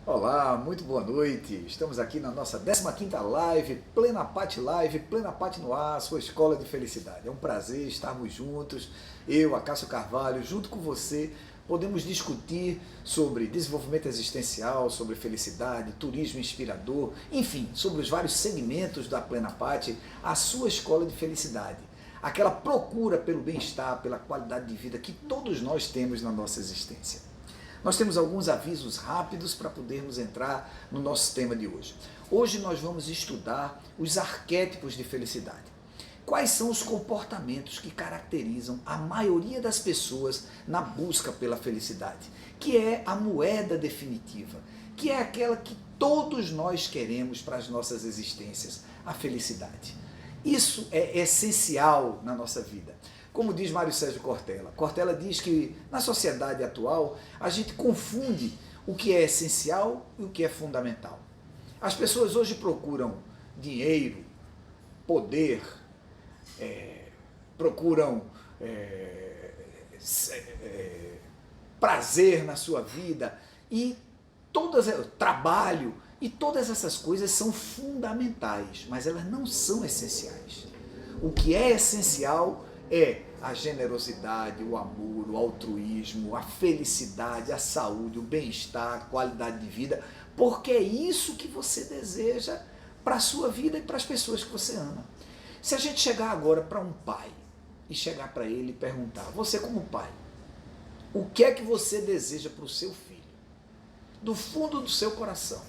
Olá, muito boa noite. Estamos aqui na nossa 15ª live, Plena Pati no ar, sua escola de felicidade. É um prazer estarmos juntos, eu, Acácio Carvalho, junto com você, podemos discutir sobre desenvolvimento existencial, sobre felicidade, turismo inspirador, enfim, sobre os vários segmentos da Plena Pati, a sua escola de felicidade. Aquela procura pelo bem-estar, pela qualidade de vida que todos nós temos na nossa existência. Nós temos alguns avisos rápidos para podermos entrar no nosso tema de hoje. Hoje nós vamos estudar os arquétipos de felicidade. Quais são os comportamentos que caracterizam a maioria das pessoas na busca pela felicidade, que é a moeda definitiva, que é aquela que todos nós queremos para as nossas existências, a felicidade. Isso é essencial na nossa vida. Como diz Mário Sérgio Cortella, Cortella diz que na sociedade atual a gente confunde o que é essencial e o que é fundamental. As pessoas hoje procuram dinheiro, poder, procuram prazer na sua vida e trabalho, e todas essas coisas são fundamentais, mas elas não são essenciais. O que é essencial é a generosidade, o amor, o altruísmo, a felicidade, a saúde, o bem-estar, a qualidade de vida, porque é isso que você deseja para a sua vida e para as pessoas que você ama. Se a gente chegar agora para um pai e chegar para ele e perguntar, você como pai, o que é que você deseja para o seu filho? Do fundo do seu coração.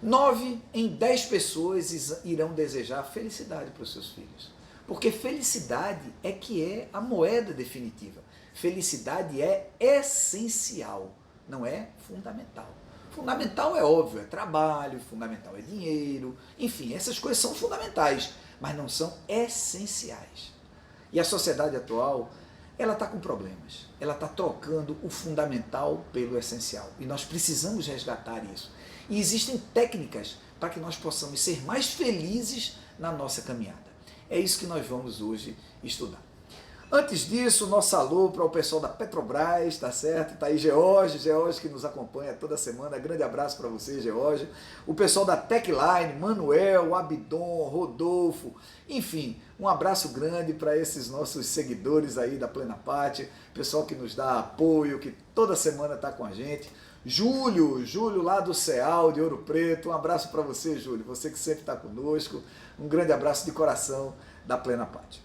9 em 10 pessoas irão desejar felicidade para os seus filhos. Porque felicidade é que é a moeda definitiva. Felicidade é essencial, não é fundamental. Fundamental é óbvio, é trabalho, fundamental é dinheiro, enfim, essas coisas são fundamentais, mas não são essenciais. E a sociedade atual, ela está com problemas. Ela está trocando o fundamental pelo essencial. E nós precisamos resgatar isso. E existem técnicas para que nós possamos ser mais felizes na nossa caminhada. É isso que nós vamos hoje estudar. Antes disso, nosso alô para o pessoal da Petrobras, tá certo? Está aí George que nos acompanha toda semana. Grande abraço para você, George. O pessoal da Techline, Manuel, Abidon, Rodolfo, enfim, um abraço grande para esses nossos seguidores aí da Plena Pati, pessoal que nos dá apoio, que toda semana está com a gente. Júlio lá do CEAL de Ouro Preto, um abraço para você, Júlio, você que sempre está conosco, um grande abraço de coração da Plena Pati.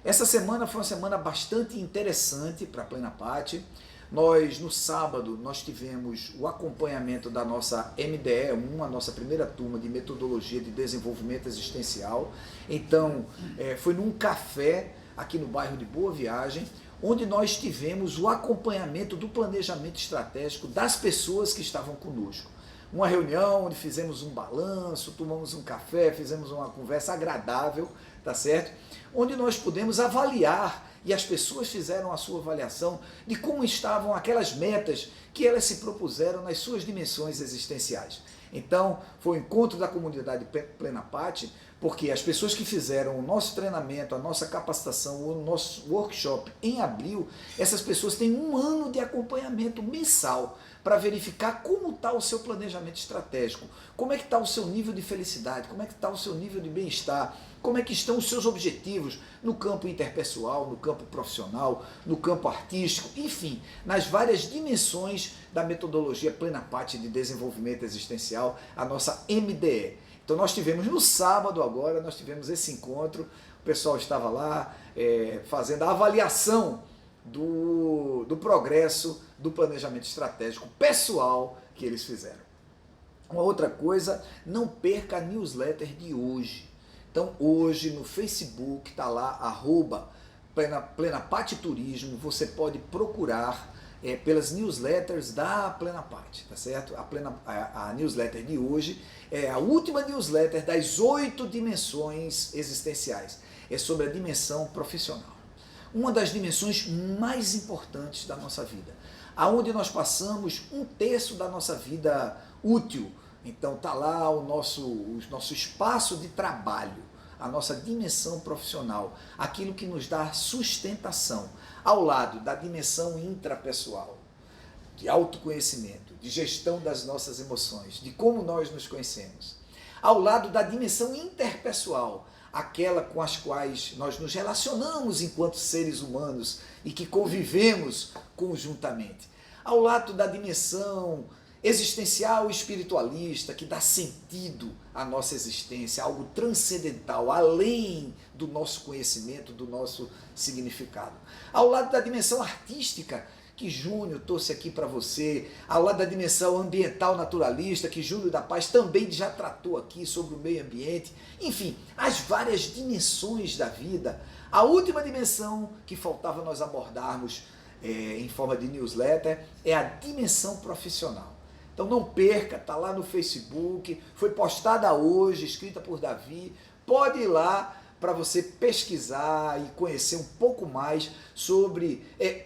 Essa semana foi uma semana bastante interessante para a Plena Pati. No sábado, nós tivemos o acompanhamento da nossa MDE1, a nossa primeira turma de metodologia de desenvolvimento existencial. Então, foi num café aqui no bairro de Boa Viagem, onde nós tivemos o acompanhamento do planejamento estratégico das pessoas que estavam conosco. Uma reunião onde fizemos um balanço, tomamos um café, fizemos uma conversa agradável, tá certo? Onde nós pudemos avaliar, e as pessoas fizeram a sua avaliação de como estavam aquelas metas que elas se propuseram nas suas dimensões existenciais. Então, foi o encontro da comunidade Plena Pati, porque as pessoas que fizeram o nosso treinamento, a nossa capacitação, o nosso workshop em abril, essas pessoas têm um ano de acompanhamento mensal para verificar como está o seu planejamento estratégico, como é que está o seu nível de felicidade, como é que está o seu nível de bem-estar, como é que estão os seus objetivos no campo interpessoal, no campo profissional, no campo artístico, enfim, nas várias dimensões da metodologia Plena Pati de desenvolvimento existencial, a nossa MDE. Então nós tivemos no sábado agora, nós tivemos esse encontro, o pessoal estava lá fazendo a avaliação do progresso do planejamento estratégico pessoal que eles fizeram. Uma outra coisa, não perca a newsletter de hoje. Então hoje no Facebook está lá, @Plena Pati Turismo, você pode procurar pelas newsletters da Plena Pati, tá certo? A newsletter de hoje é a última newsletter das 8 dimensões existenciais. É sobre a dimensão profissional. Uma das dimensões mais importantes da nossa vida, aonde nós passamos 1/3 da nossa vida útil. Então tá lá o nosso espaço de trabalho, a nossa dimensão profissional, aquilo que nos dá sustentação, ao lado da dimensão intrapessoal. de autoconhecimento, de gestão das nossas emoções, de como nós nos conhecemos, ao lado da dimensão interpessoal, aquela com as quais nós nos relacionamos enquanto seres humanos e que convivemos conjuntamente, ao lado da dimensão existencial e espiritualista que dá sentido à nossa existência, algo transcendental, além do nosso conhecimento, do nosso significado, ao lado da dimensão artística que Júnior trouxe aqui para você, ao lado da dimensão ambiental naturalista, que Júnior da Paz também já tratou aqui sobre o meio ambiente, enfim, as várias dimensões da vida. A última dimensão que faltava nós abordarmos em forma de newsletter é a dimensão profissional. Então não perca, está lá no Facebook, foi postada hoje, escrita por Davi, pode ir lá para você pesquisar e conhecer um pouco mais sobre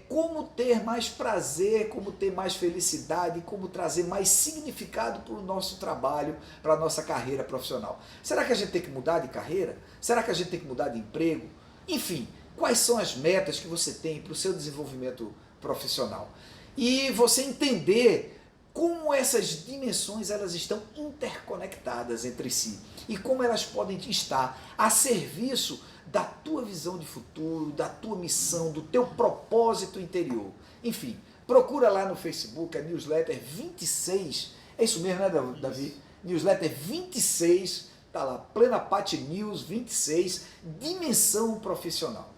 como ter mais prazer, como ter mais felicidade, como trazer mais significado para o nosso trabalho, para a nossa carreira profissional. Será que a gente tem que mudar de carreira? Será que a gente tem que mudar de emprego? Enfim, quais são as metas que você tem para o seu desenvolvimento profissional? E você entender como essas dimensões elas estão interconectadas entre si e como elas podem estar a serviço da tua visão de futuro, da tua missão, do teu propósito interior. Enfim, procura lá no Facebook a newsletter 26, é isso mesmo, né, Davi? Newsletter 26, tá lá, Plena Pati News 26, dimensão profissional.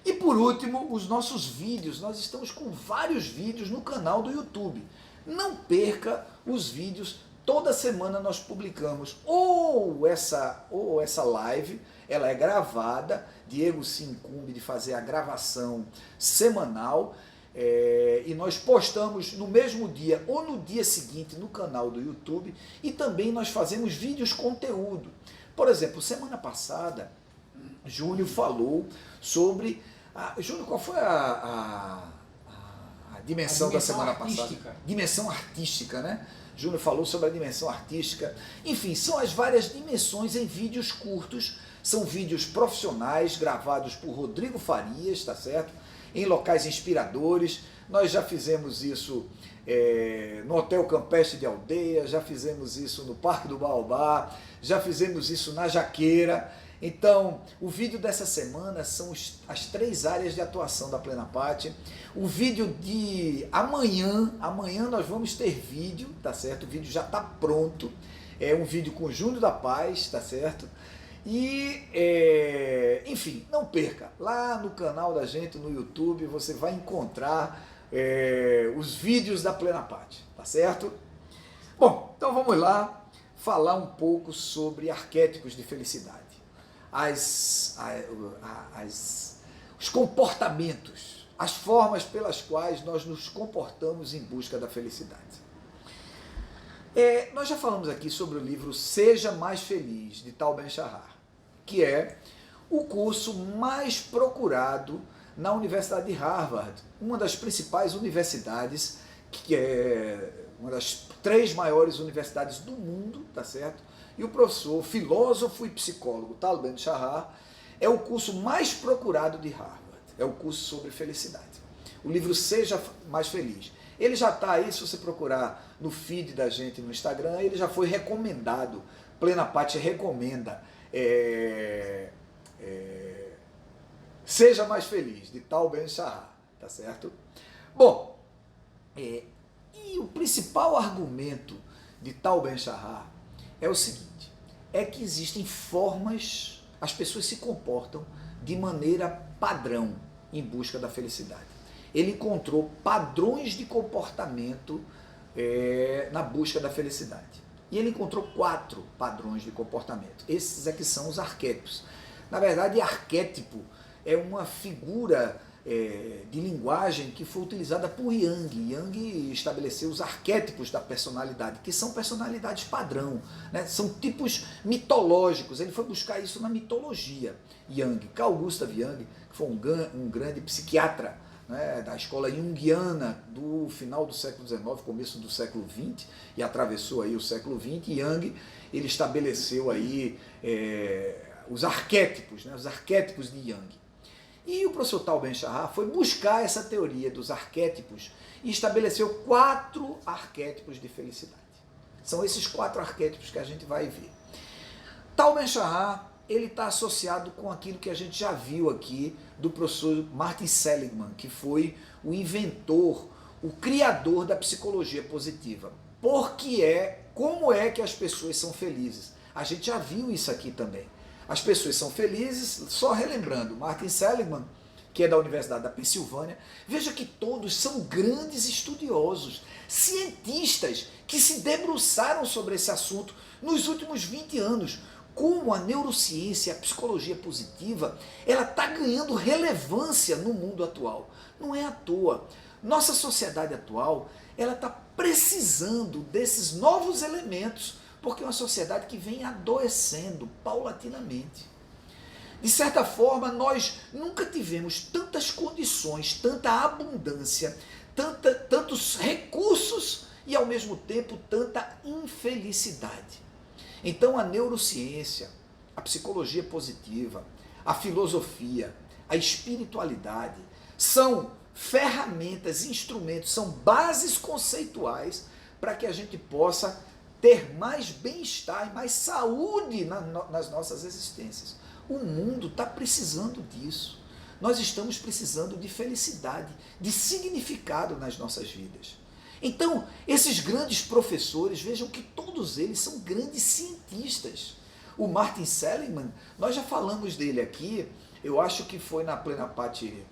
E por último, os nossos vídeos, nós estamos com vários vídeos no canal do YouTube. Não perca os vídeos, toda semana nós publicamos ou essa live, ela é gravada, Diego se incumbe de fazer a gravação semanal, e nós postamos no mesmo dia ou no dia seguinte no canal do YouTube, e também nós fazemos vídeos conteúdo. Por exemplo, semana passada, Júnior falou sobre... Júnior, qual foi a dimensão da semana artística. Passada? Dimensão artística, né? Júnior falou sobre a dimensão artística. Enfim, são as várias dimensões em vídeos curtos, são vídeos profissionais gravados por Rodrigo Farias, tá certo? Em locais inspiradores. Nós já fizemos isso no Hotel Campestre de Aldeia, já fizemos isso no Parque do Baobá, já fizemos isso na Jaqueira. Então, o vídeo dessa semana são as 3 áreas de atuação da Plena Pati. O vídeo de amanhã nós vamos ter vídeo, tá certo? O vídeo já está pronto. É um vídeo com o Júnior da Paz, tá certo? E, enfim, não perca. Lá no canal da gente, no YouTube, você vai encontrar os vídeos da Plena Pati, tá certo? Bom, então vamos lá falar um pouco sobre arquétipos de felicidade. Os comportamentos, as formas pelas quais nós nos comportamos em busca da felicidade. Nós já falamos aqui sobre o livro Seja Mais Feliz, de Tal Ben-Shahar, que é o curso mais procurado na Universidade de Harvard, uma das principais universidades, que é uma das 3 maiores universidades do mundo, tá certo? E o professor, filósofo e psicólogo Tal Ben-Shahar é o curso mais procurado de Harvard, é o curso sobre felicidade. O livro Seja Mais Feliz. Ele já está aí, se você procurar no feed da gente no Instagram, ele já foi recomendado. Plena Pati recomenda Seja Mais Feliz, de Tal Ben-Shahar, tá certo? Bom, e o principal argumento de Tal Ben-Shahar é o seguinte, é que existem formas, as pessoas se comportam de maneira padrão em busca da felicidade. Ele encontrou padrões de comportamento na busca da felicidade. E ele encontrou 4 padrões de comportamento. Esses é que são os arquétipos. Na verdade, arquétipo é uma figura de linguagem que foi utilizada por Jung. Jung estabeleceu os arquétipos da personalidade, que são personalidades padrão, né? São tipos mitológicos. Ele foi buscar isso na mitologia. Jung, Carl Gustav Jung, que foi um grande psiquiatra, né, da escola junguiana do final do século XIX, começo do século XX, e atravessou aí o século XX. Jung, ele estabeleceu aí os arquétipos, né, os arquétipos de Jung. E o professor Tal Ben-Shahar foi buscar essa teoria dos arquétipos e estabeleceu 4 arquétipos de felicidade. São esses 4 arquétipos que a gente vai ver. Tal Ben-Shahar, ele está associado com aquilo que a gente já viu aqui do professor Martin Seligman, que foi o inventor, o criador da psicologia positiva. Como é que as pessoas são felizes? A gente já viu isso aqui também. As pessoas são felizes, só relembrando, Martin Seligman, que é da Universidade da Pensilvânia, veja que todos são grandes estudiosos, cientistas que se debruçaram sobre esse assunto nos últimos 20 anos. Como a neurociência, a psicologia positiva, ela está ganhando relevância no mundo atual. Não é à toa. Nossa sociedade atual, ela está precisando desses novos elementos, porque é uma sociedade que vem adoecendo paulatinamente. De certa forma, nós nunca tivemos tantas condições, tanta abundância, tantos recursos e, ao mesmo tempo, tanta infelicidade. Então, a neurociência, a psicologia positiva, a filosofia, a espiritualidade são ferramentas, instrumentos, são bases conceituais para que a gente possa ter mais bem-estar e mais saúde nas nossas existências. O mundo está precisando disso. Nós estamos precisando de felicidade, de significado nas nossas vidas. Então, esses grandes professores, vejam que todos eles são grandes cientistas. O Martin Seligman, nós já falamos dele aqui, eu acho que foi na Plena Party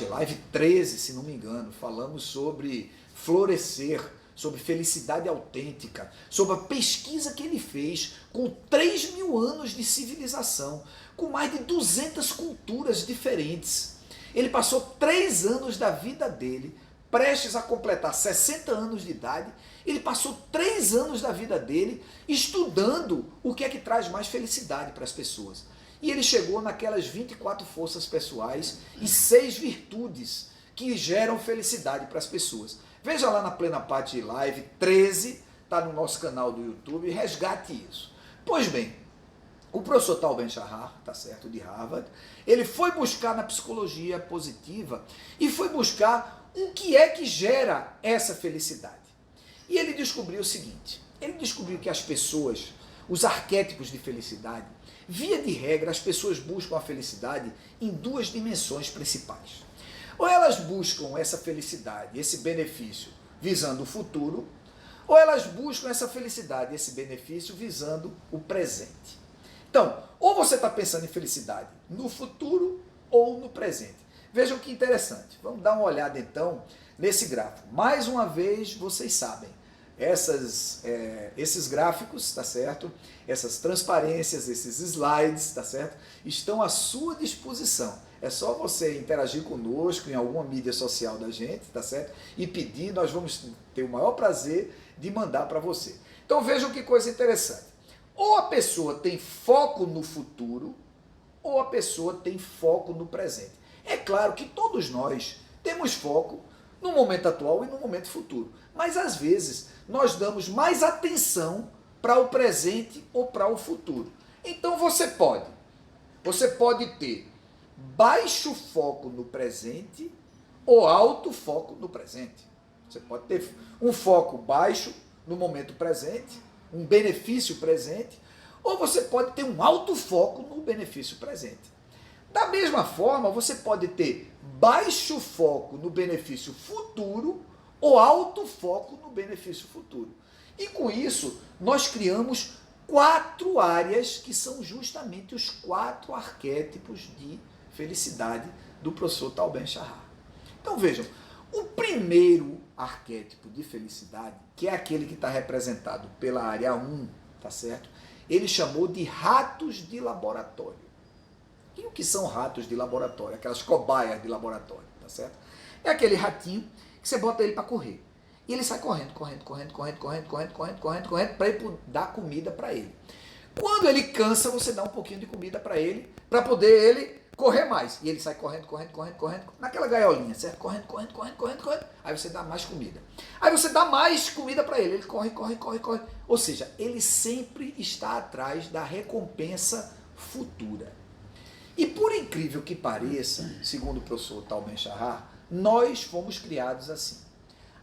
Live 13, se não me engano, falamos sobre florescer, sobre felicidade autêntica, sobre a pesquisa que ele fez com 3.000 anos de civilização, com mais de 200 culturas diferentes. Ele passou 3 anos da vida dele, prestes a completar 60 anos de idade, ele passou 3 anos da vida dele estudando o que é que traz mais felicidade para as pessoas. E ele chegou naquelas 24 forças pessoais e 6 virtudes que geram felicidade para as pessoas. Veja lá na Plena Party Live 13, está no nosso canal do YouTube, resgate isso. Pois bem, o professor Tal Ben-Shahar, tá certo, de Harvard, ele foi buscar na psicologia positiva e foi buscar o que é que gera essa felicidade. E ele descobriu o seguinte, ele descobriu que as pessoas, os arquétipos de felicidade, via de regra, as pessoas buscam a felicidade em 2 dimensões principais. Ou elas buscam essa felicidade, esse benefício, visando o futuro, ou elas buscam essa felicidade, esse benefício, visando o presente. Então, ou você está pensando em felicidade no futuro ou no presente. Vejam que interessante. Vamos dar uma olhada, então, nesse gráfico. Mais uma vez, vocês sabem, esses gráficos, tá certo? Essas transparências, esses slides, tá certo? Estão à sua disposição. É só você interagir conosco em alguma mídia social da gente, tá certo? E pedir, nós vamos ter o maior prazer de mandar para você. Então vejam que coisa interessante. Ou a pessoa tem foco no futuro, ou a pessoa tem foco no presente. É claro que todos nós temos foco no momento atual e no momento futuro. Mas às vezes nós damos mais atenção para o presente ou para o futuro. Então você pode ter baixo foco no presente ou alto foco no presente. Você pode ter um foco baixo no momento presente, um benefício presente, ou você pode ter um alto foco no benefício presente. Da mesma forma, você pode ter baixo foco no benefício futuro ou alto foco no benefício futuro. E com isso, nós criamos 4 áreas que são justamente os 4 arquétipos de felicidade do professor Tal Ben-Shahar. Então vejam, o primeiro arquétipo de felicidade, que é aquele que está representado pela área 1, tá certo? Ele chamou de ratos de laboratório. E o que são ratos de laboratório? Aquelas cobaias de laboratório, tá certo? É aquele ratinho que você bota ele para correr. E ele sai correndo, para ele dar comida para ele. Quando ele cansa, você dá um pouquinho de comida para ele poder ele correr mais. E ele sai correndo, naquela gaiolinha, certo? Correndo. Aí você dá mais comida. Aí você dá mais comida para ele. Ele corre. Ou seja, ele sempre está atrás da recompensa futura. E por incrível que pareça, segundo o professor Tal Ben-Shahar, nós fomos criados assim.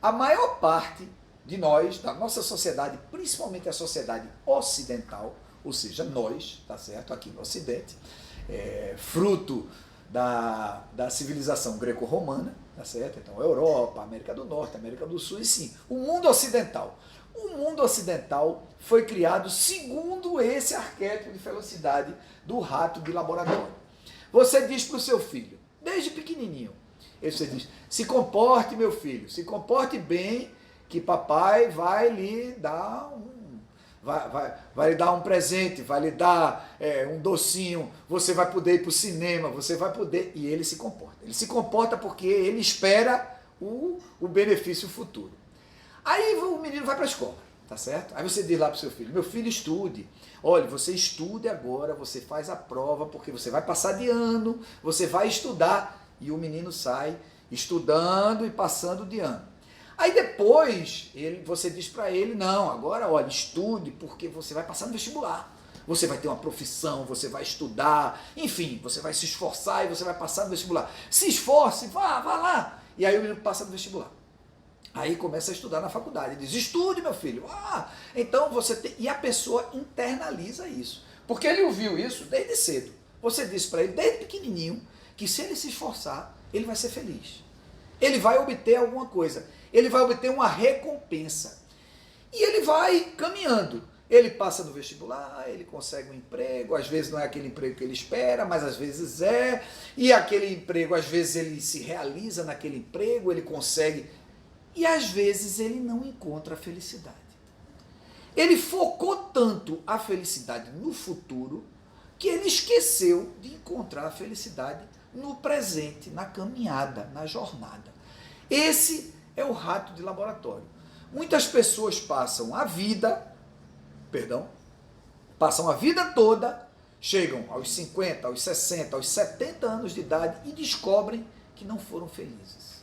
A maior parte de nós, da nossa sociedade, principalmente a sociedade ocidental, ou seja, nós, tá certo, aqui no Ocidente, fruto da civilização greco-romana, tá certo? Então, Europa, América do Norte, América do Sul, e sim, o mundo ocidental. O mundo ocidental foi criado segundo esse arquétipo de felicidade do rato de laboratório. Você diz para o seu filho, desde pequenininho, você diz, se comporte, meu filho, se comporte bem, que papai vai lhe dar vai lhe dar um presente, vai lhe dar um docinho, você vai poder ir para o cinema, você vai poder... E ele se comporta. Ele se comporta porque ele espera o benefício futuro. Aí o menino vai para a escola, tá certo? Aí você diz lá para o seu filho, meu filho, estude. Olha, você estude agora, você faz a prova, porque você vai passar de ano, você vai estudar. E o menino sai estudando e passando de ano. Aí depois você diz para ele, não, agora olha, estude, porque você vai passar no vestibular. Você vai ter uma profissão, você vai estudar, enfim, você vai se esforçar e você vai passar no vestibular. Se esforce, vá lá. E aí o menino passa no vestibular. Aí começa a estudar na faculdade. Diz, estude, meu filho. Então você tem... E a pessoa internaliza isso. Porque ele ouviu isso desde cedo. Você disse para ele, desde pequenininho, que se ele se esforçar, ele vai ser feliz. Ele vai obter alguma coisa. Ele vai obter uma recompensa. E ele vai caminhando. Ele passa no vestibular, ele consegue um emprego, às vezes não é aquele emprego que ele espera, mas às vezes é. E aquele emprego, às vezes ele se realiza naquele emprego, ele consegue... E às vezes ele não encontra a felicidade. Ele focou tanto a felicidade no futuro que ele esqueceu de encontrar a felicidade no presente, na caminhada, na jornada. Esse é o rato de laboratório. Muitas pessoas passam a vida toda, chegam aos 50, aos 60, aos 70 anos de idade e descobrem que não foram felizes.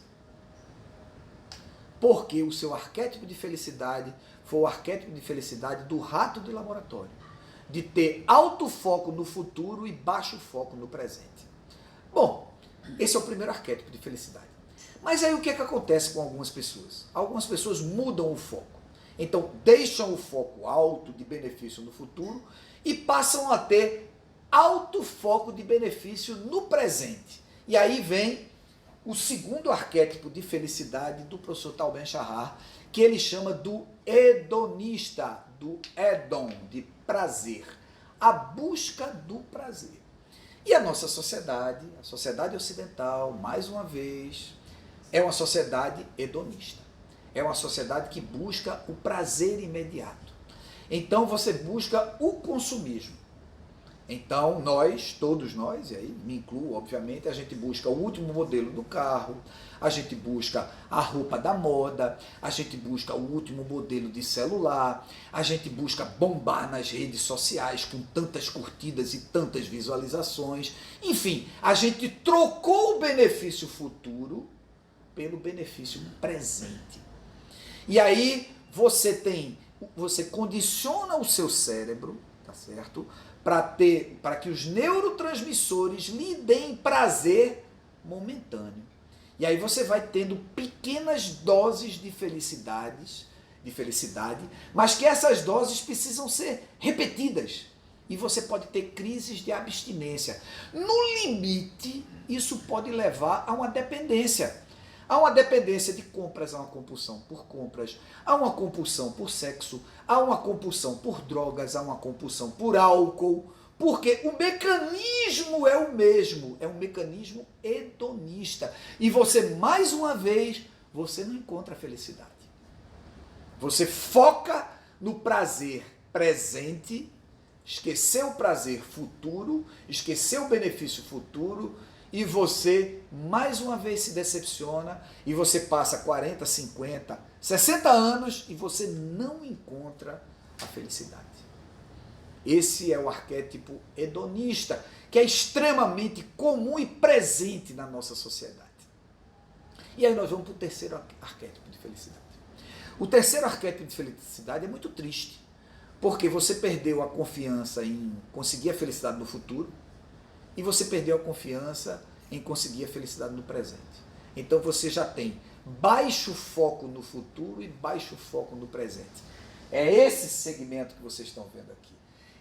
Porque o seu arquétipo de felicidade foi o arquétipo de felicidade do rato de laboratório, de ter alto foco no futuro e baixo foco no presente. Bom, esse é o primeiro arquétipo de felicidade. Mas aí o que é que acontece com algumas pessoas? Algumas pessoas mudam o foco. Então, deixam o foco alto de benefício no futuro e passam a ter alto foco de benefício no presente. E aí vem o segundo arquétipo de felicidade do professor Tal Ben-Shahar, que ele chama do hedonista, do hedon, de prazer. A busca do prazer. E a nossa sociedade, a sociedade ocidental, mais uma vez, é uma sociedade hedonista. É uma sociedade que busca o prazer imediato. Então você busca o consumismo. Então nós, todos nós, e aí me incluo obviamente, a gente busca o último modelo do carro, a gente busca a roupa da moda, a gente busca o último modelo de celular, a gente busca bombar nas redes sociais com tantas curtidas e tantas visualizações. Enfim, a gente trocou o benefício futuro pelo benefício presente. E aí você condiciona o seu cérebro, tá certo? Para que os neurotransmissores lhe deem prazer momentâneo. E aí você vai tendo pequenas doses de felicidade, mas que essas doses precisam ser repetidas. E você pode ter crises de abstinência. No limite, isso pode levar a uma dependência. Há uma dependência de compras, há uma compulsão por compras, há uma compulsão por sexo, há uma compulsão por drogas, há uma compulsão por álcool, porque o mecanismo é o mesmo, é um mecanismo hedonista. E você, mais uma vez, você não encontra felicidade. Você foca no prazer presente, esqueceu o prazer futuro, esqueceu o benefício futuro, e você, mais uma vez, se decepciona e você passa 40, 50, 60 anos e você não encontra a felicidade. Esse é o arquétipo hedonista, que é extremamente comum e presente na nossa sociedade. E aí nós vamos para o terceiro arquétipo de felicidade. O terceiro arquétipo de felicidade é muito triste, porque você perdeu a confiança em conseguir a felicidade no futuro, e você perdeu a confiança em conseguir a felicidade no presente. Então você já tem baixo foco no futuro e baixo foco no presente. É esse segmento que vocês estão vendo aqui.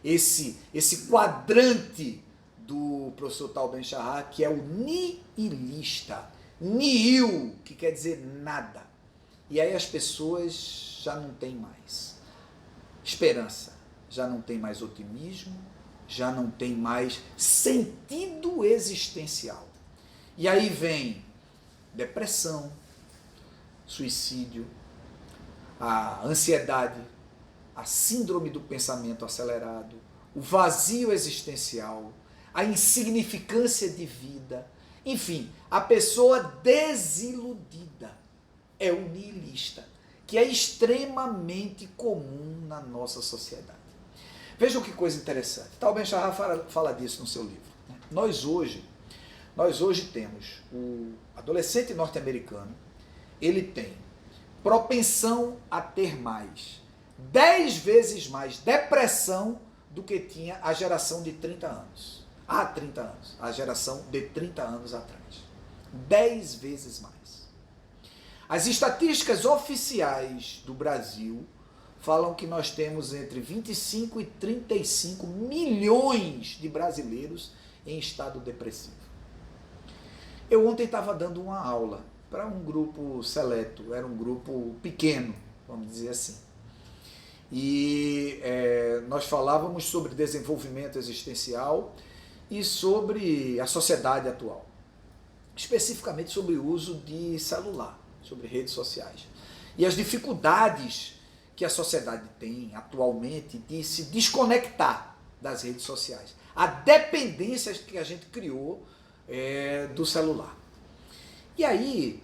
Esse quadrante do professor Tal Ben-Shahar, que é o nihilista. Nihil, que quer dizer nada. E aí as pessoas já não têm mais esperança, já não tem mais otimismo, já não tem mais sentido existencial. E aí vem depressão, suicídio, a ansiedade, a síndrome do pensamento acelerado, o vazio existencial, a insignificância de vida, enfim, a pessoa desiludida é o nihilista, que é extremamente comum na nossa sociedade. Vejam que coisa interessante. Tal Ben-Shahar fala disso no seu livro. Nós hoje temos o adolescente norte-americano, ele tem propensão a ter 10 vezes mais depressão do que tinha a geração de 30 anos. Há 30 anos. A geração de 30 anos atrás. 10 vezes mais. As estatísticas oficiais do Brasil falam que nós temos entre 25 e 35 milhões de brasileiros em estado depressivo. Eu ontem estava dando uma aula para um grupo seleto, era um grupo pequeno, vamos dizer assim. E nós falávamos sobre desenvolvimento existencial e sobre a sociedade atual. Especificamente sobre o uso de celular, sobre redes sociais. E as dificuldades que a sociedade tem atualmente de se desconectar das redes sociais. A dependência que a gente criou do celular. E aí,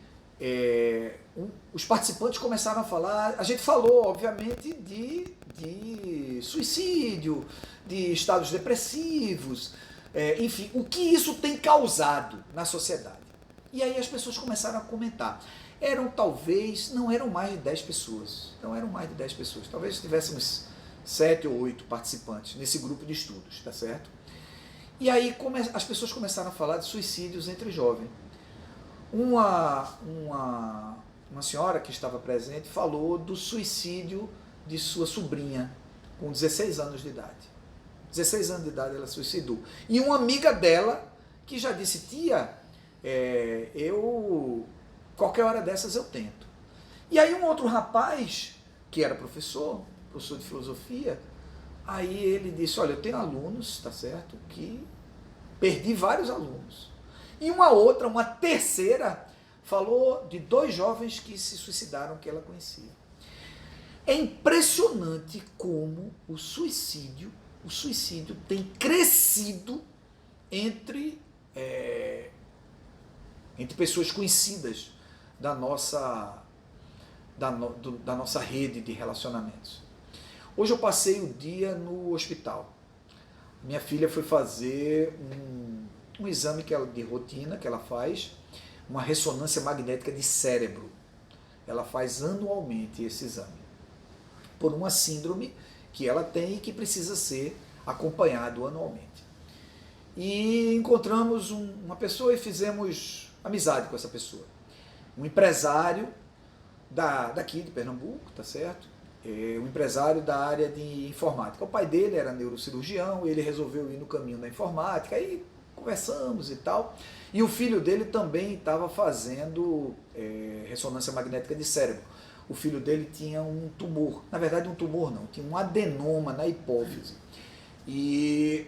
os participantes começaram a falar, a gente falou, obviamente, de suicídio, de estados depressivos, enfim, o que isso tem causado na sociedade. E aí as pessoas começaram a comentar. Não eram mais de 10 pessoas, talvez tivéssemos 7 ou 8 participantes nesse grupo de estudos, tá certo? E aí as pessoas começaram a falar de suicídios entre jovens. Uma senhora que estava presente falou do suicídio de sua sobrinha, com 16 anos de idade. 16 anos de idade ela suicidou. E uma amiga dela, que já disse, tia, qualquer hora dessas eu tento. E aí um outro rapaz, que era professor de filosofia, aí ele disse, olha, eu tenho alunos, tá certo, que perdi vários alunos. E uma terceira, falou de 2 jovens que se suicidaram, que ela conhecia. É impressionante como o suicídio tem crescido entre pessoas conhecidas da nossa rede de relacionamentos. Hoje eu passei o dia no hospital. Minha filha foi fazer um exame de rotina que ela faz, uma ressonância magnética de cérebro. Ela faz anualmente esse exame, por uma síndrome que ela tem e que precisa ser acompanhado anualmente. E encontramos uma pessoa e fizemos amizade com essa pessoa. Um empresário daqui de Pernambuco, tá certo? Um empresário da área de informática. O pai dele era neurocirurgião, ele resolveu ir no caminho da informática, aí conversamos e tal. E o filho dele também estava fazendo ressonância magnética de cérebro. O filho dele tinha um tumor, na verdade um tumor não, tinha um adenoma na hipófise. E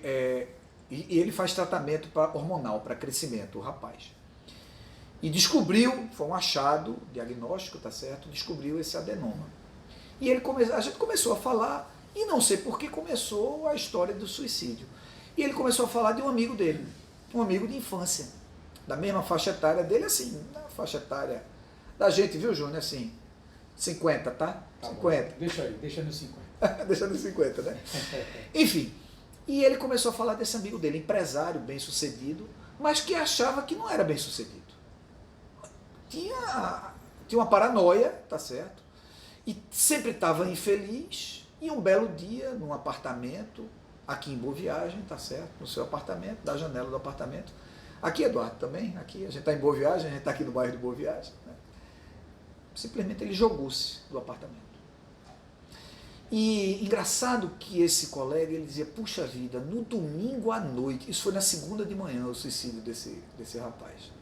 ele faz tratamento hormonal para crescimento, o rapaz. E descobriu, foi um achado, diagnóstico, tá certo? Descobriu esse adenoma. E a gente começou a falar, e não sei por que começou a história do suicídio. E ele começou a falar de um amigo dele, um amigo de infância, da mesma faixa etária dele, assim, na faixa etária da gente, viu, Júnior, assim, 50, tá? 50. Bom. Deixa nos 50. Deixa nos 50, né? Enfim, e ele começou a falar desse amigo dele, empresário, bem-sucedido, mas que achava que não era bem-sucedido. Tinha uma paranoia, tá certo? E sempre estava infeliz, e um belo dia, num apartamento, aqui em Boa Viagem, tá certo? No seu apartamento, da janela do apartamento. Aqui, Eduardo, também, aqui, a gente está em Boa Viagem, a gente está aqui no bairro de Boa Viagem. Né? Simplesmente ele jogou-se do apartamento. E engraçado que esse colega, ele dizia, puxa vida, no domingo à noite, isso foi na segunda de manhã, o suicídio desse rapaz,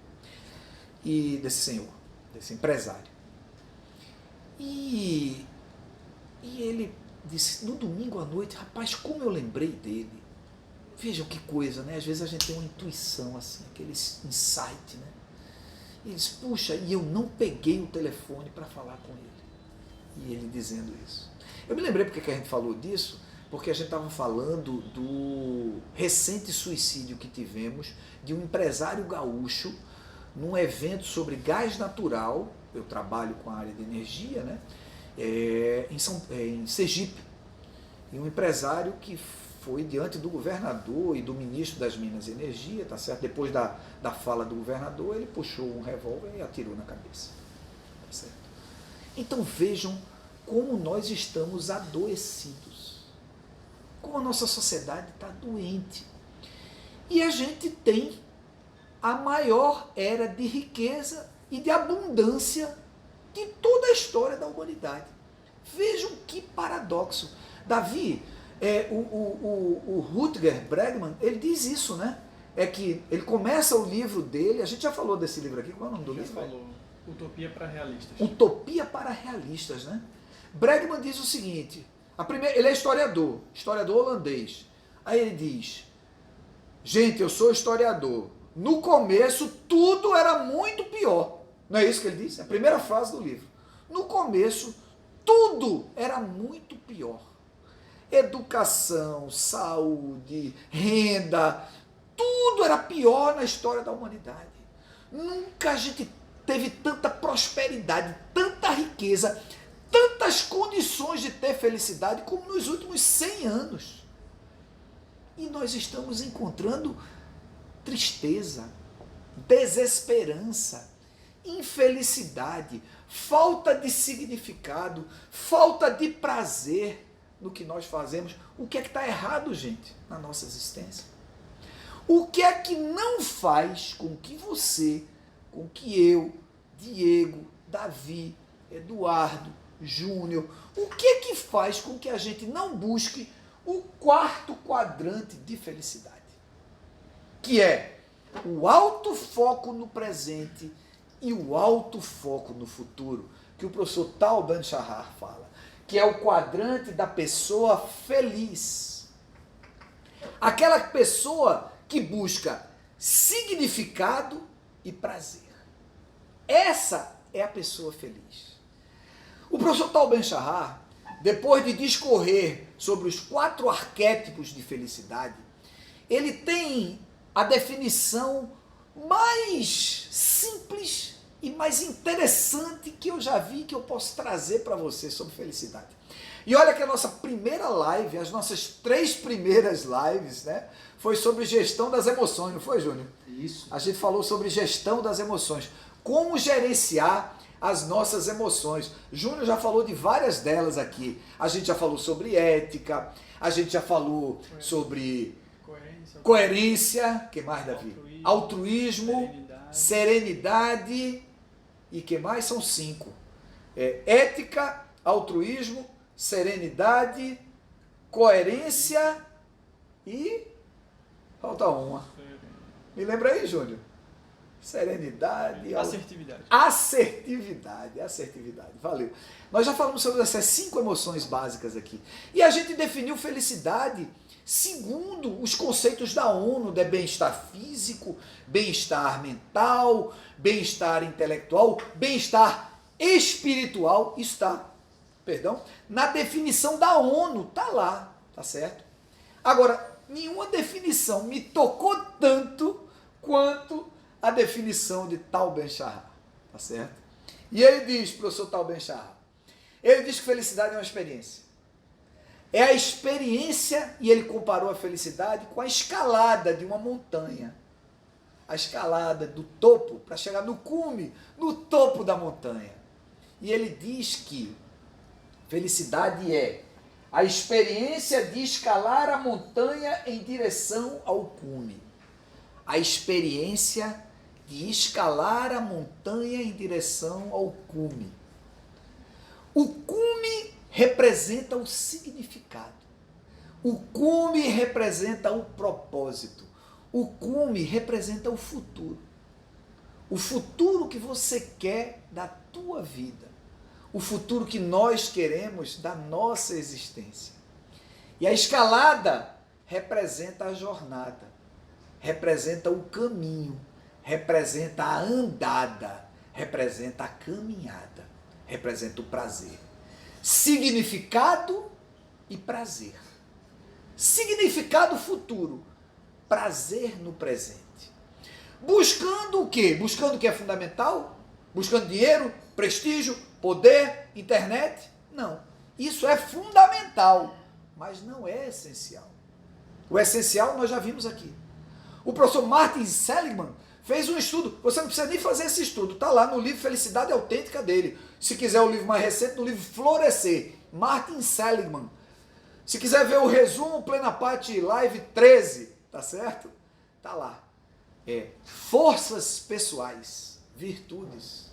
e desse senhor, desse empresário. E ele disse, no domingo à noite, rapaz, como eu lembrei dele. Vejam que coisa, né? Às vezes a gente tem uma intuição assim, aquele insight, né? E ele disse, puxa, e eu não peguei o telefone para falar com ele. E ele dizendo isso. Eu me lembrei porque que a gente falou disso, porque a gente estava falando do recente suicídio que tivemos de um empresário gaúcho num evento sobre gás natural. Eu trabalho com a área de energia, né? Em Sergipe. E um empresário que foi diante do governador e do ministro das Minas e Energia, tá certo? Depois da fala do governador, ele puxou um revólver e atirou na cabeça. Tá certo? Então vejam como nós estamos adoecidos, como a nossa sociedade está doente. E a gente tem a maior era de riqueza e de abundância de toda a história da humanidade. Vejam que paradoxo. Davi, o Rutger Bregman, ele diz isso, né? É que ele começa o livro dele, a gente já falou desse livro aqui, qual é o nome do livro? Falou, Utopia para Realistas. Utopia para Realistas, né? Bregman diz o seguinte, ele é historiador holandês. Aí ele diz, gente, eu sou historiador, no começo tudo era muito pior. Não é isso que ele diz? É a primeira frase do livro. No começo, tudo era muito pior. Educação, saúde, renda, tudo era pior na história da humanidade. Nunca a gente teve tanta prosperidade, tanta riqueza, tantas condições de ter felicidade como nos últimos 100 anos. E nós estamos encontrando tristeza, desesperança, infelicidade, falta de significado, falta de prazer no que nós fazemos. O que é que está errado, gente, na nossa existência? O que é que não faz com que você, com que eu, Diego, Davi, Eduardo, Júnior, o que é que faz com que a gente não busque o quarto quadrante de felicidade? Que é o alto foco no presente e o alto foco no futuro, que o professor Tal Ben-Shahar fala, que é o quadrante da pessoa feliz. Aquela pessoa que busca significado e prazer. Essa é a pessoa feliz. O professor Tal Ben-Shahar, depois de discorrer sobre os 4 arquétipos de felicidade, ele tem a definição mais simples e mais interessante que eu já vi, que eu posso trazer para você sobre felicidade. E olha que a nossa primeira live, as nossas 3 primeiras lives, né, foi sobre gestão das emoções, não foi, Júnior? Isso. A gente falou sobre gestão das emoções, como gerenciar as nossas emoções. Júnior já falou de várias delas aqui. A gente já falou sobre ética, a gente já falou sobre coerência, que mais, Davi? Altruísmo, serenidade e que mais? São 5. Ética, altruísmo, serenidade, coerência e falta uma. Me lembra aí, Júnior? Serenidade, assertividade. Valeu. Nós já falamos sobre essas 5 emoções básicas aqui. E a gente definiu felicidade segundo os conceitos da ONU, de bem-estar físico, bem-estar mental, bem-estar intelectual, bem-estar espiritual. Está, na definição da ONU, está lá, tá certo? Agora, nenhuma definição me tocou tanto quanto a definição de Tal Ben-Shahar, tá certo? E ele diz, professor Tal Ben-Shahar, ele diz que felicidade é uma experiência. É a experiência, e ele comparou a felicidade com a escalada de uma montanha. A escalada do topo, para chegar no cume, no topo da montanha. E ele diz que felicidade é A experiência de escalar a montanha em direção ao cume. A experiência de escalar a montanha em direção ao cume. O cume representa o significado. O cume representa o propósito. O cume representa o futuro. O futuro que você quer da tua vida. O futuro que nós queremos da nossa existência. E a escalada representa a jornada, representa o caminho, representa a andada, representa a caminhada, representa o prazer. Significado e prazer. Significado futuro, prazer no presente. Buscando o quê? Buscando o que é fundamental? Buscando dinheiro, prestígio, poder, internet? Não. Isso é fundamental, mas não é essencial. O essencial nós já vimos aqui. O professor Martin Seligman fez um estudo. Você não precisa nem fazer esse estudo. Está lá no livro Felicidade Autêntica dele. Se quiser o livro mais recente, no livro Florescer. Martin Seligman. Se quiser ver o resumo, Plena Parte Live 13. Tá certo? Tá lá. Forças pessoais, virtudes.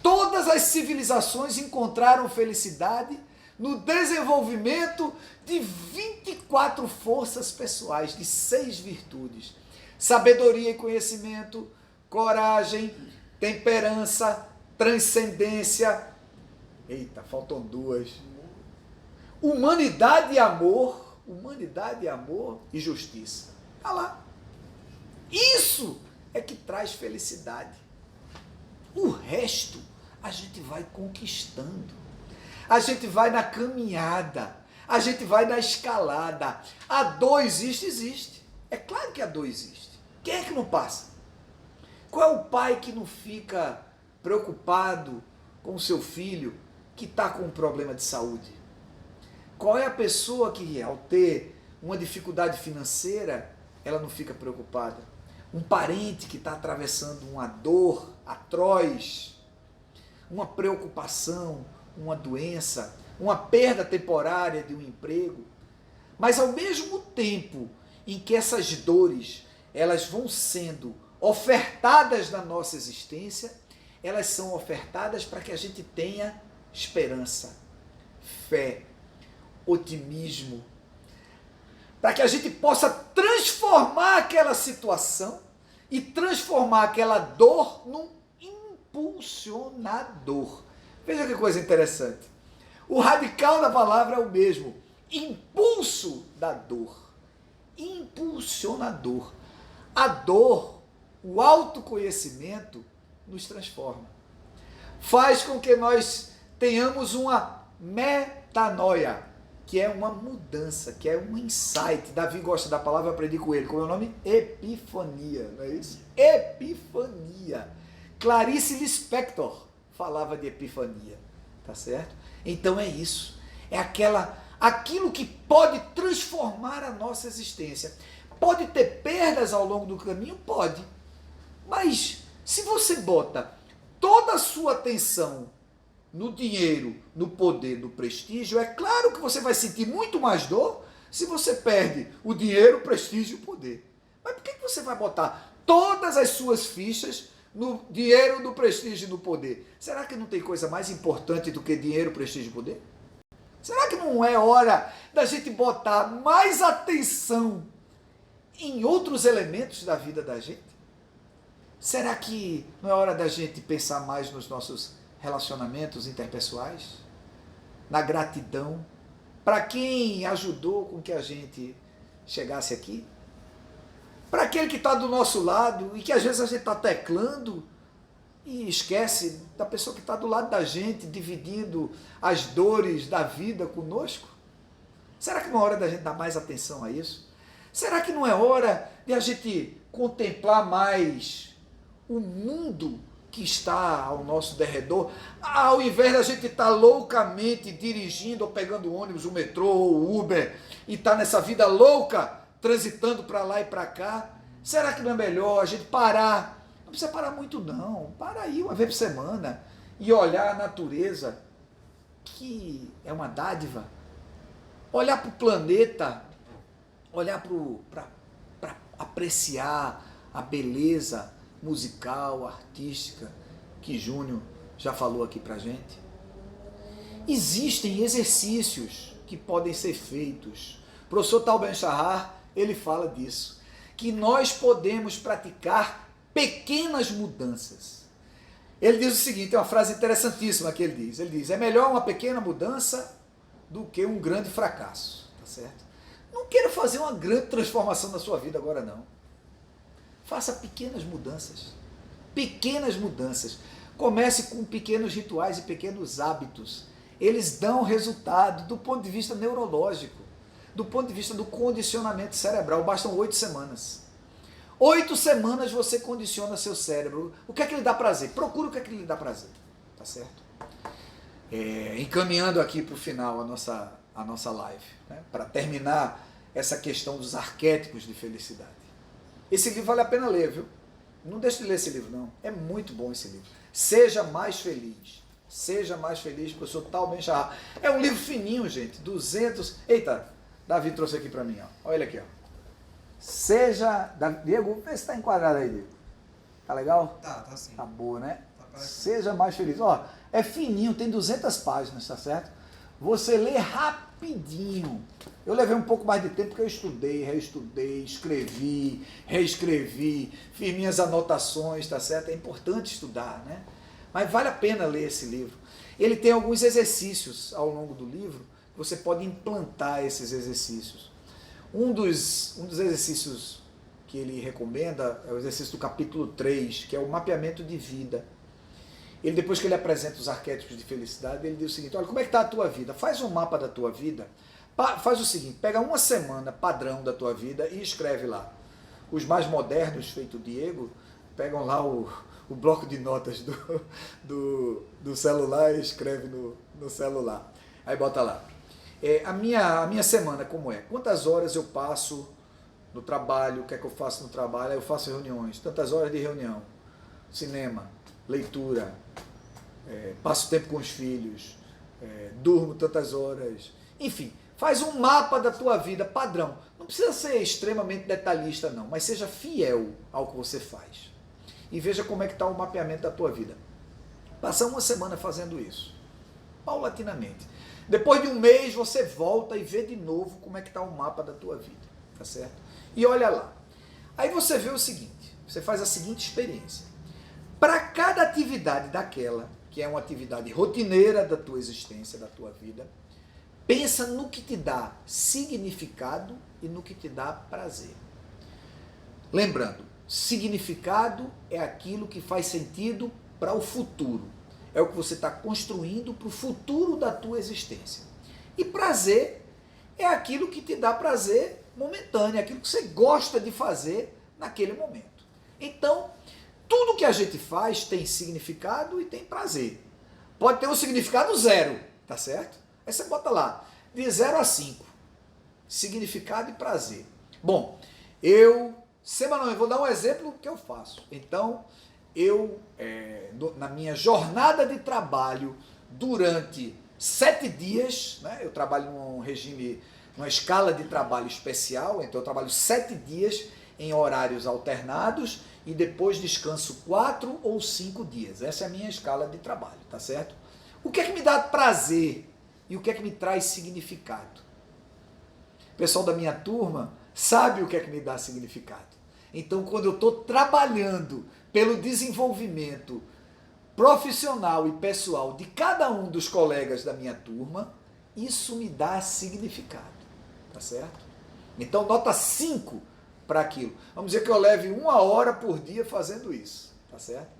Todas as civilizações encontraram felicidade no desenvolvimento de 24 forças pessoais, de 6 virtudes. Sabedoria e conhecimento, coragem, temperança, transcendência. Eita, faltam 2. Humanidade e amor e justiça. Olha lá. Isso é que traz felicidade. O resto a gente vai conquistando. A gente vai na caminhada. A gente vai na escalada. A dor existe. É claro que a dor existe. Quem é que não passa? Qual é o pai que não fica preocupado com o seu filho que está com um problema de saúde? Qual é a pessoa que, ao ter uma dificuldade financeira, ela não fica preocupada? Um parente que está atravessando uma dor atroz, uma preocupação, uma doença, uma perda temporária de um emprego. Mas ao mesmo tempo em que essas dores elas vão sendo ofertadas na nossa existência, elas são ofertadas para que a gente tenha esperança, fé, otimismo, para que a gente possa transformar aquela situação e transformar aquela dor num impulsionador. Veja que coisa interessante. O radical da palavra é o mesmo. Impulso da dor. Impulsionador. A dor, o autoconhecimento, nos transforma. Faz com que nós tenhamos uma metanoia, que é uma mudança, que é um insight. Davi gosta da palavra, eu aprendi com ele. Como é o nome? Epifania, não é isso? Epifania. Clarice Lispector falava de epifania, tá certo? Então é isso. É aquilo que pode transformar a nossa existência. Pode ter perdas ao longo do caminho? Pode. Mas se você bota toda a sua atenção no dinheiro, no poder, no prestígio, é claro que você vai sentir muito mais dor se você perde o dinheiro, o prestígio e o poder. Mas por que você vai botar todas as suas fichas no dinheiro, no prestígio e no poder? Será que não tem coisa mais importante do que dinheiro, prestígio e poder? Será que não é hora da gente botar mais atenção em outros elementos da vida da gente? Será que não é hora da gente pensar mais nos nossos relacionamentos interpessoais? Na gratidão para quem ajudou com que a gente chegasse aqui? Para aquele que está do nosso lado e que às vezes a gente está teclando e esquece da pessoa que está do lado da gente, dividindo as dores da vida conosco? Será que não é hora da gente dar mais atenção a isso? Será que não é hora de a gente contemplar mais o mundo que está ao nosso derredor, ao invés da gente estar loucamente dirigindo ou pegando ônibus, o metrô ou o Uber, e estar nessa vida louca, transitando para lá e para cá? Será que não é melhor a gente parar? Não precisa parar muito não, para aí uma vez por semana e olhar a natureza, que é uma dádiva, olhar para o planeta, olhar para apreciar a beleza musical, artística, que Júnior já falou aqui para a gente. Existem exercícios que podem ser feitos. O professor Tal Ben-Shahar, ele fala disso, que nós podemos praticar pequenas mudanças. Ele diz o seguinte, é uma frase interessantíssima que ele diz, é melhor uma pequena mudança do que um grande fracasso, tá certo? Não queira fazer uma grande transformação na sua vida agora não. Faça pequenas mudanças. Pequenas mudanças. Comece com pequenos rituais e pequenos hábitos. Eles dão resultado do ponto de vista neurológico, do ponto de vista do condicionamento cerebral. Bastam 8 semanas. 8 semanas você condiciona seu cérebro. O que é que lhe dá prazer? Procura o que é que lhe dá prazer. Tá certo? Encaminhando aqui para o final a nossa live, né? Para terminar essa questão dos arquétipos de felicidade. Esse livro vale a pena ler, viu? Não deixe de ler esse livro, não. É muito bom esse livro. Seja mais feliz. Seja mais feliz, professor Tal Ben-Shahar. É um livro fininho, gente. 200... Eita, Davi trouxe aqui para mim, ó. Olha ele aqui, ó. Diego, vê se está enquadrado aí, Diego. Tá legal? Tá sim. Tá boa, né? Tá. Seja mais feliz. Ó, é fininho, tem 200 páginas, tá certo? Você lê rapidinho. Eu levei um pouco mais de tempo porque eu estudei, reestudei, escrevi, reescrevi, fiz minhas anotações, tá certo? É importante estudar, né? Mas vale a pena ler esse livro. Ele tem alguns exercícios ao longo do livro, que você pode implantar esses exercícios. Um dos exercícios que ele recomenda é o exercício do capítulo 3, que é o mapeamento de vida. Ele, depois que ele apresenta os arquétipos de felicidade, ele diz o seguinte, olha, como é que está a tua vida? Faz um mapa da tua vida, faz o seguinte, pega uma semana padrão da tua vida e escreve lá. Os mais modernos, feito Diego, pegam lá o bloco de notas do celular e escreve no celular. Aí bota lá. A minha semana como é? Quantas horas eu passo no trabalho, o que é que eu faço no trabalho? Aí eu faço reuniões, tantas horas de reunião, cinema, leitura, passo tempo com os filhos, durmo tantas horas, enfim, faz um mapa da tua vida padrão. Não precisa ser extremamente detalhista não, mas seja fiel ao que você faz. E veja como é que está o mapeamento da tua vida. Passa uma semana fazendo isso, paulatinamente. Depois de um mês você volta e vê de novo como é que está o mapa da tua vida, tá certo? E olha lá. Aí você vê o seguinte, você faz a seguinte experiência. Para cada atividade daquela, que é uma atividade rotineira da tua existência, da tua vida, pensa no que te dá significado e no que te dá prazer. Lembrando, significado é aquilo que faz sentido para o futuro. É o que você está construindo para o futuro da tua existência. E prazer é aquilo que te dá prazer momentâneo, é aquilo que você gosta de fazer naquele momento. Então, tudo que a gente faz tem significado e tem prazer. Pode ter um significado 0, tá certo? Aí você bota lá, de 0 a 5. Significado e prazer. Bom, semanalmente, vou dar um exemplo que eu faço. Então, na minha jornada de trabalho, durante 7 dias, né, eu trabalho num regime, numa escala de trabalho especial, então eu trabalho 7 dias em horários alternados e depois descanso 4 ou 5 dias. Essa é a minha escala de trabalho, tá certo? O que é que me dá prazer e o que é que me traz significado? O pessoal da minha turma sabe o que é que me dá significado. Então, quando eu estou trabalhando pelo desenvolvimento profissional e pessoal de cada um dos colegas da minha turma, isso me dá significado, tá certo? Então, nota 5 para aquilo. Vamos dizer que eu leve 1 hora por dia fazendo isso, tá certo?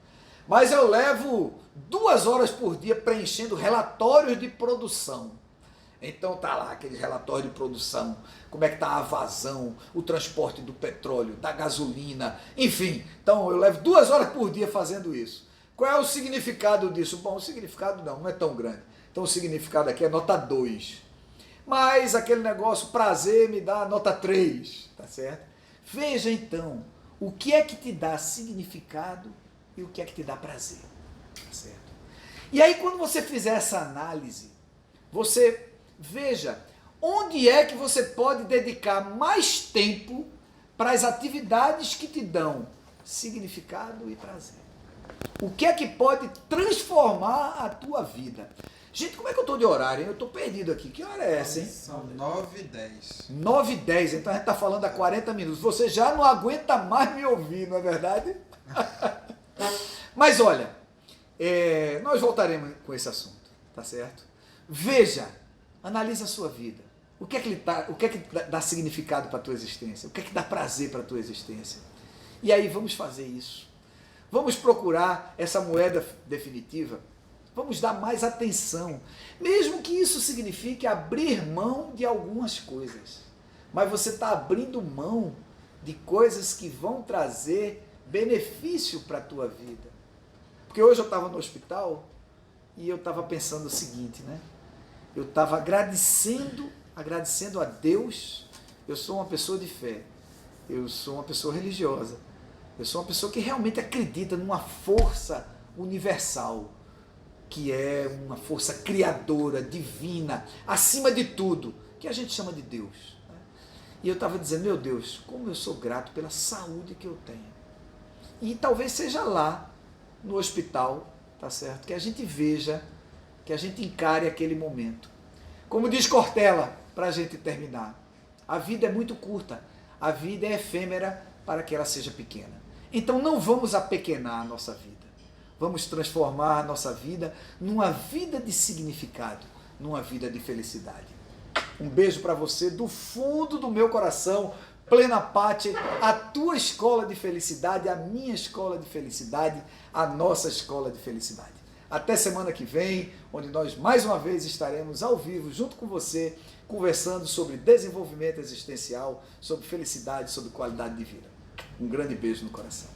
Mas eu levo 2 horas por dia preenchendo relatórios de produção. Então tá lá aquele relatório de produção, como é que está a vazão, o transporte do petróleo, da gasolina, enfim. Então eu levo 2 horas por dia fazendo isso. Qual é o significado disso? Bom, o significado não é tão grande. Então o significado aqui é nota 2. Mas aquele negócio, prazer, me dá nota 3, tá certo? Veja então, o que é que te dá significado e o que é que te dá prazer, tá certo? E aí quando você fizer essa análise, você veja onde é que você pode dedicar mais tempo para as atividades que te dão significado e prazer? O que é que pode transformar a tua vida? Gente, como é que eu estou de horário, hein? Eu estou perdido aqui. Que hora é essa, hein? São 9h10. 9h10, então a gente está falando há 40 minutos. Você já não aguenta mais me ouvir, não é verdade? Mas olha, nós voltaremos com esse assunto, tá certo? Veja, analisa a sua vida. O que é que dá significado para a tua existência? O que é que dá prazer para a tua existência? E aí vamos fazer isso. Vamos procurar essa moeda definitiva. Vamos dar mais atenção. Mesmo que isso signifique abrir mão de algumas coisas. Mas você está abrindo mão de coisas que vão trazer benefício para a tua vida. Porque hoje eu estava no hospital e eu estava pensando o seguinte, né? Eu estava agradecendo a Deus. Eu sou uma pessoa de fé. Eu sou uma pessoa religiosa. Eu sou uma pessoa que realmente acredita numa força universal, que é uma força criadora, divina, acima de tudo, que a gente chama de Deus. E eu estava dizendo, meu Deus, como eu sou grato pela saúde que eu tenho. E talvez seja lá, no hospital, tá certo? Que a gente veja, que a gente encare aquele momento. Como diz Cortella, para a gente terminar, a vida é muito curta, a vida é efêmera para que ela seja pequena. Então não vamos apequenar a nossa vida. Vamos transformar a nossa vida numa vida de significado, numa vida de felicidade. Um beijo para você do fundo do meu coração. Plena Pátia, a tua escola de felicidade, a minha escola de felicidade, a nossa escola de felicidade. Até semana que vem, onde nós mais uma vez estaremos ao vivo junto com você, conversando sobre desenvolvimento existencial, sobre felicidade, sobre qualidade de vida. Um grande beijo no coração.